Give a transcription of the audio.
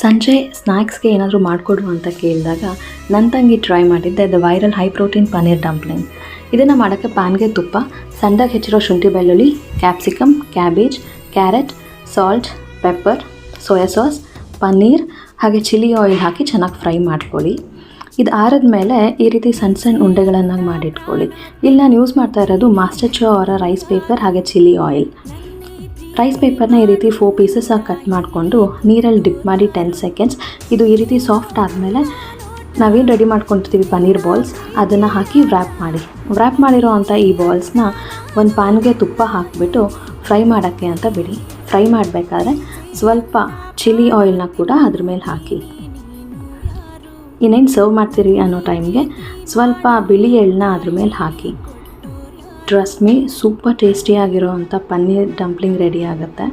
ಸಂಜೆ ಸ್ನ್ಯಾಕ್ಸ್ಗೆ ಏನಾದರೂ ಮಾಡಿಕೊಡು ಅಂತ ಕೇಳಿದಾಗ ನನ್ನ ತಂಗಿ ಟ್ರೈ ಮಾಡಿದ್ದೆ the viral high protein paneer dumpling. ಇದನ್ನು ಮಾಡೋಕ್ಕೆ ಪ್ಯಾನ್ಗೆ ತುಪ್ಪ, ಸಣ್ಣದಾಗಿ ಹೆಚ್ಚಿರೋ ಶುಂಠಿ ಬೆಳ್ಳುಳ್ಳಿ, capsicum, cabbage, carrot, salt, pepper, soya sauce, paneer ಹಾಗೆ ಚಿಲ್ಲಿ ಆಯಿಲ್ ಹಾಕಿ ಚೆನ್ನಾಗಿ ಫ್ರೈ ಮಾಡ್ಕೊಳ್ಳಿ. ಇದು ಆರಿದ ಮೇಲೆ ಈ ರೀತಿ ಸಣ್ಣ ಸಣ್ಣ ಉಂಡೆಗಳನ್ನಾಗಿ ಮಾಡಿಟ್ಕೊಳ್ಳಿ. ಇಲ್ಲಿ ನಾನು ಯೂಸ್ ಮಾಡ್ತಾ ಇರೋದು ಮಾಸ್ಟರ್ ಚೋ ಅವರ ರೈಸ್ ಪೇಪರ್ ಹಾಗೆ ಚಿಲ್ಲಿ ಆಯಿಲ್. ರೈಸ್ ಪೇಪರ್ನ ಈ ರೀತಿ 4 ಪೀಸಸ್ ಆಗಿ ಕಟ್ ಮಾಡಿಕೊಂಡು ನೀರಲ್ಲಿ ಡಿಪ್ ಮಾಡಿ 10 ಸೆಕೆಂಡ್ಸ್. ಇದು ಈ ರೀತಿ ಸಾಫ್ಟ್ ಆದಮೇಲೆ ನಾವೇನು ರೆಡಿ ಮಾಡ್ಕೊಳ್ತೀವಿ ಪನ್ನೀರ್ ಬಾಲ್ಸ್, ಅದನ್ನು ಹಾಕಿ ವ್ರ್ಯಾಪ್ ಮಾಡಿರೋ ಅಂಥ ಈ ಬಾಲ್ಸ್ನ ಒಂದು ಪ್ಯಾನ್ಗೆ ತುಪ್ಪ ಹಾಕಿಬಿಟ್ಟು ಫ್ರೈ ಮಾಡೋಕ್ಕೆ ಅಂತ ಬಿಡಿ. ಫ್ರೈ ಮಾಡಬೇಕಾದ್ರೆ ಸ್ವಲ್ಪ ಚಿಲ್ಲಿ ಆಯಿಲ್ನ ಕೂಡ ಅದ್ರ ಮೇಲೆ ಹಾಕಿ. ಇನ್ನೇನು ಸರ್ವ್ ಮಾಡ್ತೀರಿ ಅನ್ನೋ ಟೈಮ್ಗೆ ಸ್ವಲ್ಪ ಬಿಳಿ ಎಳ್ಳನ್ನ ಅದ್ರ ಮೇಲೆ ಹಾಕಿ. ಟ್ರಸ್ಟ್ ಮೀ, ಸೂಪರ್ ಟೇಸ್ಟಿಯಾಗಿರೋ ಅಂಥ ಪನ್ನೀರ್ ಡಂಪ್ಲಿಂಗ್ ರೆಡಿ ಆಗುತ್ತೆ.